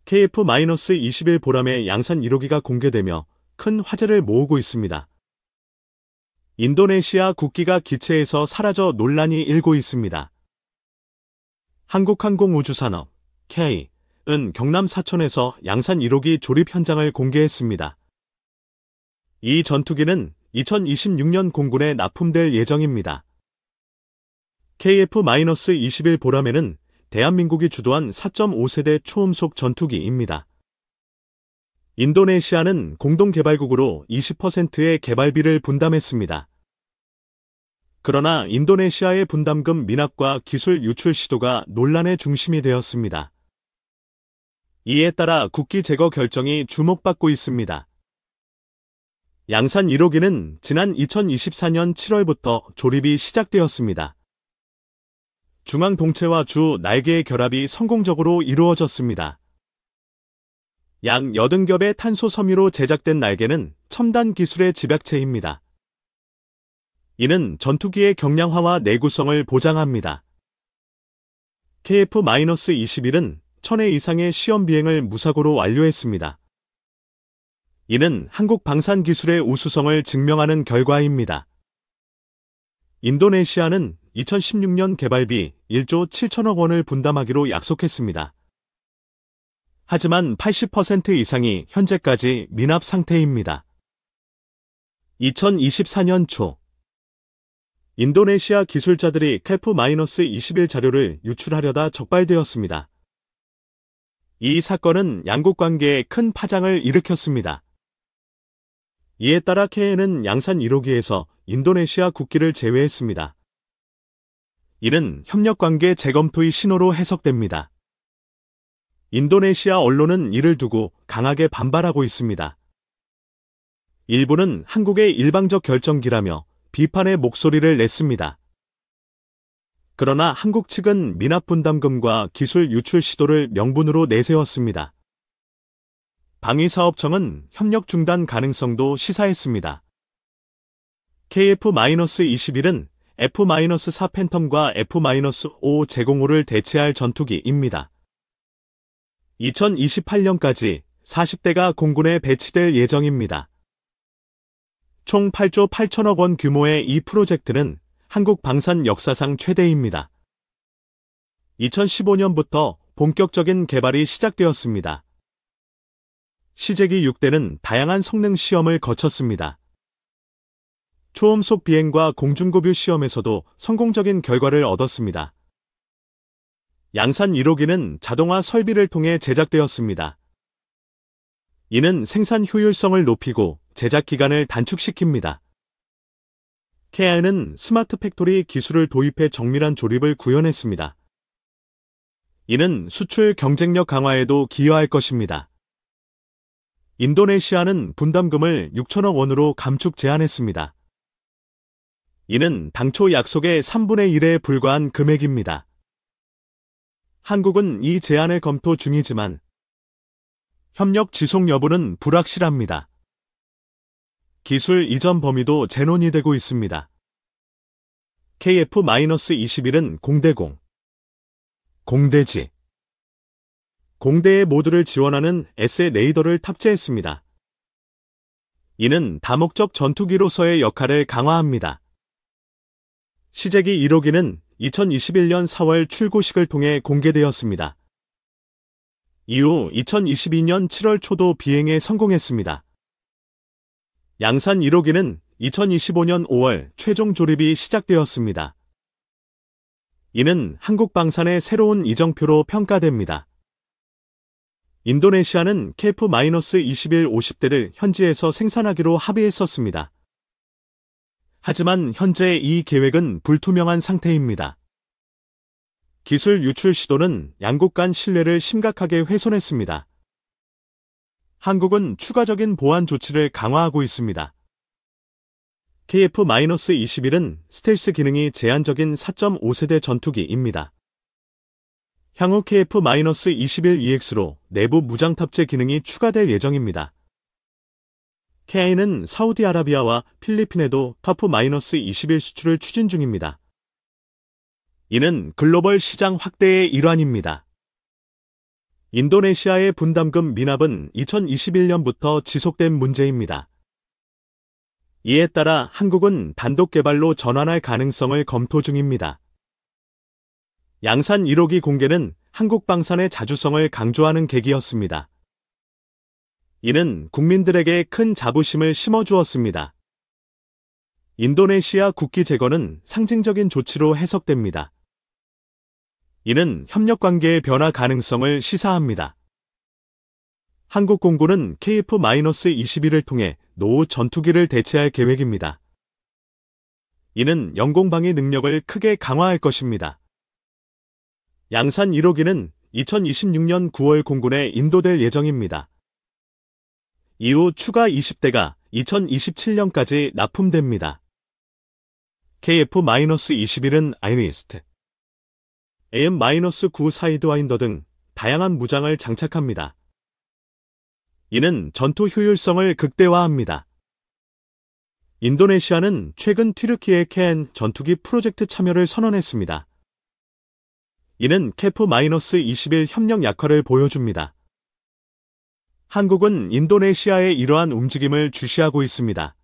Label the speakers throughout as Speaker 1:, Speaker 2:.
Speaker 1: KF-21 보람의 양산 1호기가 공개되며 큰 화제를 모으고 있습니다. 인도네시아 국기가 기체에서 사라져 논란이 일고 있습니다. 한국항공우주산업, K은 경남 사천에서 양산 1호기 조립 현장을 공개했습니다. 이 전투기는 2026년 공군에 납품될 예정입니다. KF-21 보람에는 대한민국이 주도한 4.5세대 초음속 전투기입니다. 인도네시아는 공동개발국으로 20%의 개발비를 분담했습니다. 그러나 인도네시아의 분담금 미납과 기술 유출 시도가 논란의 중심이 되었습니다. 이에 따라 국기 제거 결정이 주목받고 있습니다. 양산 1호기는 지난 2024년 7월부터 조립이 시작되었습니다. 중앙 동체와 주 날개의 결합이 성공적으로 이루어졌습니다. 약 80겹의 탄소 섬유로 제작된 날개는 첨단 기술의 집약체입니다. 이는 전투기의 경량화와 내구성을 보장합니다. KF-21은 1000회 이상의 시험 비행을 무사고로 완료했습니다. 이는 한국 방산 기술의 우수성을 증명하는 결과입니다. 인도네시아는 2016년 개발비 1조 7천억 원을 분담하기로 약속했습니다. 하지만 80% 이상이 현재까지 미납 상태입니다. 2024년 초 인도네시아 기술자들이 KF-21 자료를 유출하려다 적발되었습니다. 이 사건은 양국 관계에 큰 파장을 일으켰습니다. 이에 따라 K는 양산 1호기에서 인도네시아 국기를 제외했습니다. 이는 협력관계 재검토의 신호로 해석됩니다. 인도네시아 언론은 이를 두고 강하게 반발하고 있습니다. 일부는 한국의 일방적 결정기라며 비판의 목소리를 냈습니다. 그러나 한국 측은 미납 분담금과 기술 유출 시도를 명분으로 내세웠습니다. 방위사업청은 협력 중단 가능성도 시사했습니다. KF-21은 F-4 팬텀과 F-5 제공호를 대체할 전투기입니다. 2028년까지 40대가 공군에 배치될 예정입니다. 총 8조 8천억 원 규모의 이 프로젝트는 한국 방산 역사상 최대입니다. 2015년부터 본격적인 개발이 시작되었습니다. 시제기 6대는 다양한 성능 시험을 거쳤습니다. 초음속 비행과 공중급유 시험에서도 성공적인 결과를 얻었습니다. 양산 1호기는 자동화 설비를 통해 제작되었습니다. 이는 생산 효율성을 높이고 제작 기간을 단축시킵니다. KI는 스마트 팩토리 기술을 도입해 정밀한 조립을 구현했습니다. 이는 수출 경쟁력 강화에도 기여할 것입니다. 인도네시아는 분담금을 6천억 원으로 감축 제한했습니다. 이는 당초 약속의 3분의 1에 불과한 금액입니다. 한국은 이 제안을 검토 중이지만 협력 지속 여부는 불확실합니다. 기술 이전 범위도 재논의 되고 있습니다. KF-21은 공대공, 공대지, 공대의 모두를 지원하는 SA 레이더를 탑재했습니다. 이는 다목적 전투기로서의 역할을 강화합니다. 시제기 1호기는 2021년 4월 출고식을 통해 공개되었습니다. 이후 2022년 7월 초도 비행에 성공했습니다. 양산 1호기는 2025년 5월 최종 조립이 시작되었습니다. 이는 한국 방산의 새로운 이정표로 평가됩니다. 인도네시아는 KF-21 50대를 현지에서 생산하기로 합의했었습니다. 하지만 현재 이 계획은 불투명한 상태입니다. 기술 유출 시도는 양국 간 신뢰를 심각하게 훼손했습니다. 한국은 추가적인 보안 조치를 강화하고 있습니다. KF-21은 스텔스 기능이 제한적인 4.5세대 전투기입니다. 향후 KF-21EX로 내부 무장 탑재 기능이 추가될 예정입니다. KI는 사우디아라비아와 필리핀에도 KF-21 수출을 추진 중입니다. 이는 글로벌 시장 확대의 일환입니다. 인도네시아의 분담금 미납은 2021년부터 지속된 문제입니다. 이에 따라 한국은 단독 개발로 전환할 가능성을 검토 중입니다. 양산 1호기 공개는 한국 방산의 자주성을 강조하는 계기였습니다. 이는 국민들에게 큰 자부심을 심어주었습니다. 인도네시아 국기 제거는 상징적인 조치로 해석됩니다. 이는 협력관계의 변화 가능성을 시사합니다. 한국 공군은 KF-21을 통해 노후 전투기를 대체할 계획입니다. 이는 영공방위 능력을 크게 강화할 것입니다. 양산 1호기는 2026년 9월 공군에 인도될 예정입니다. 이후 추가 20대가 2027년까지 납품됩니다. KF-21은 아이니스트, AM-9 사이드와인더 등 다양한 무장을 장착합니다. 이는 전투 효율성을 극대화합니다. 인도네시아는 최근 튀르키예 KN 전투기 프로젝트 참여를 선언했습니다. 이는 KF-21 협력 약화를 보여줍니다. 한국은 인도네시아의 이러한 움직임을 주시하고 있습니다.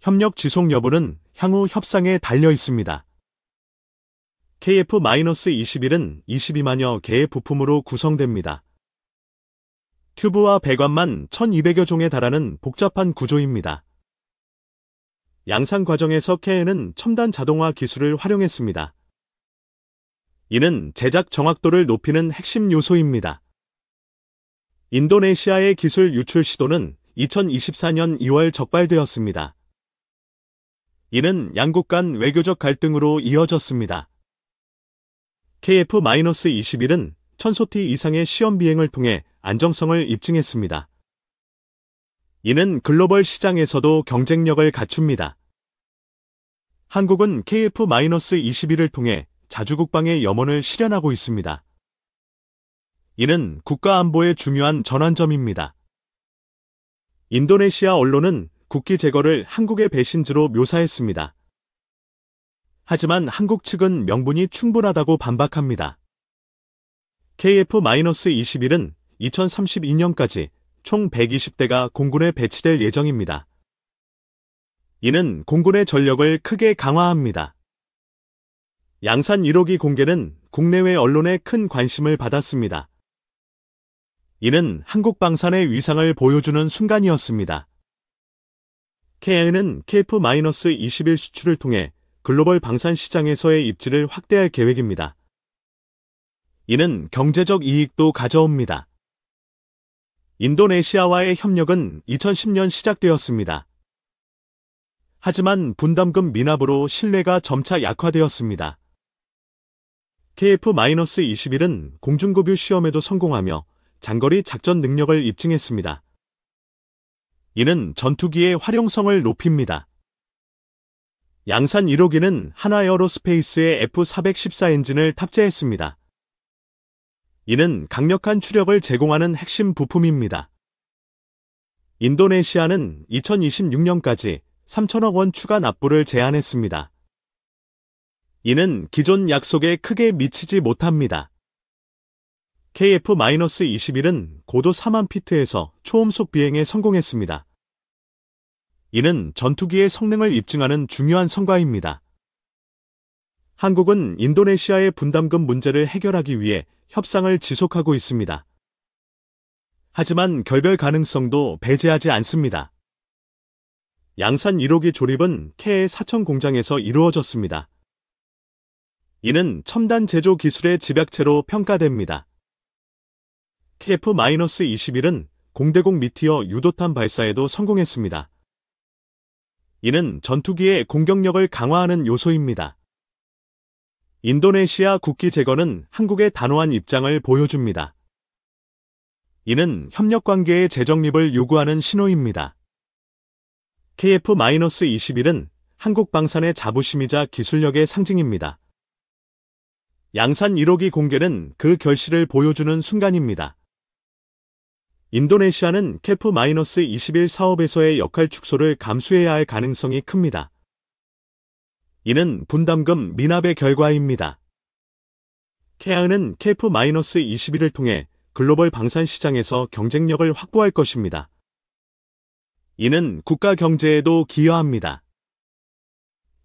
Speaker 1: 협력 지속 여부는 향후 협상에 달려 있습니다. KF-21은 22만여 개의 부품으로 구성됩니다. 튜브와 배관만 1200여 종에 달하는 복잡한 구조입니다. 양산 과정에서 KN은 첨단 자동화 기술을 활용했습니다. 이는 제작 정확도를 높이는 핵심 요소입니다. 인도네시아의 기술 유출 시도는 2024년 2월 적발되었습니다. 이는 양국 간 외교적 갈등으로 이어졌습니다. KF-21은 1000소티 이상의 시험 비행을 통해 안정성을 입증했습니다. 이는 글로벌 시장에서도 경쟁력을 갖춥니다. 한국은 KF-21을 통해 자주국방의 염원을 실현하고 있습니다. 이는 국가안보의 중요한 전환점입니다. 인도네시아 언론은 국기 제거를 한국의 배신지로 묘사했습니다. 하지만 한국 측은 명분이 충분하다고 반박합니다. KF-21은 2032년까지 총 120대가 공군에 배치될 예정입니다. 이는 공군의 전력을 크게 강화합니다. 양산 1호기 공개는 국내외 언론의 큰 관심을 받았습니다. 이는 한국 방산의 위상을 보여주는 순간이었습니다. KN은 KF-21 수출을 통해 글로벌 방산 시장에서의 입지를 확대할 계획입니다. 이는 경제적 이익도 가져옵니다. 인도네시아와의 협력은 2010년 시작되었습니다. 하지만 분담금 미납으로 신뢰가 점차 약화되었습니다. KF-21은 공중급유 시험에도 성공하며 장거리 작전 능력을 입증했습니다. 이는 전투기의 활용성을 높입니다. 양산 1호기는 하나에어로스페이스의 F414 엔진을 탑재했습니다. 이는 강력한 추력을 제공하는 핵심 부품입니다. 인도네시아는 2026년까지 3천억 원 추가 납부를 제안했습니다. 이는 기존 약속에 크게 미치지 못합니다. KF-21은 고도 4만 피트에서 초음속 비행에 성공했습니다. 이는 전투기의 성능을 입증하는 중요한 성과입니다. 한국은 인도네시아의 분담금 문제를 해결하기 위해 협상을 지속하고 있습니다. 하지만 결별 가능성도 배제하지 않습니다. 양산 1호기 조립은 KA 사천 공장에서 이루어졌습니다. 이는 첨단 제조 기술의 집약체로 평가됩니다. KF-21은 공대공 미티어 유도탄 발사에도 성공했습니다. 이는 전투기의 공격력을 강화하는 요소입니다. 인도네시아 국기 제거는 한국의 단호한 입장을 보여줍니다. 이는 협력관계의 재정립을 요구하는 신호입니다. KF-21은 한국 방산의 자부심이자 기술력의 상징입니다. 양산 1호기 공개는 그 결실을 보여주는 순간입니다. 인도네시아는 KF-21 사업에서의 역할 축소를 감수해야 할 가능성이 큽니다. 이는 분담금 미납의 결과입니다. KIA는 KF-21을 통해 글로벌 방산 시장에서 경쟁력을 확보할 것입니다. 이는 국가 경제에도 기여합니다.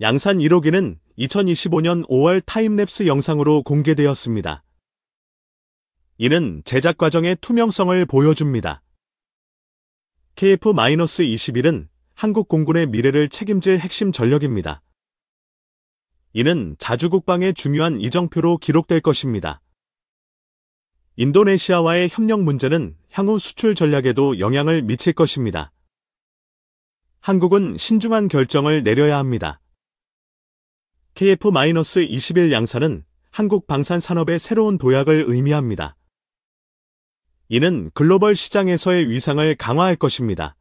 Speaker 1: 양산 1호기는 2025년 5월 타임랩스 영상으로 공개되었습니다. 이는 제작 과정의 투명성을 보여줍니다. KF-21은 한국 공군의 미래를 책임질 핵심 전력입니다. 이는 자주국방의 중요한 이정표로 기록될 것입니다. 인도네시아와의 협력 문제는 향후 수출 전략에도 영향을 미칠 것입니다. 한국은 신중한 결정을 내려야 합니다. KF-21 양산은 한국 방산 산업의 새로운 도약을 의미합니다. 이는 글로벌 시장에서의 위상을 강화할 것입니다.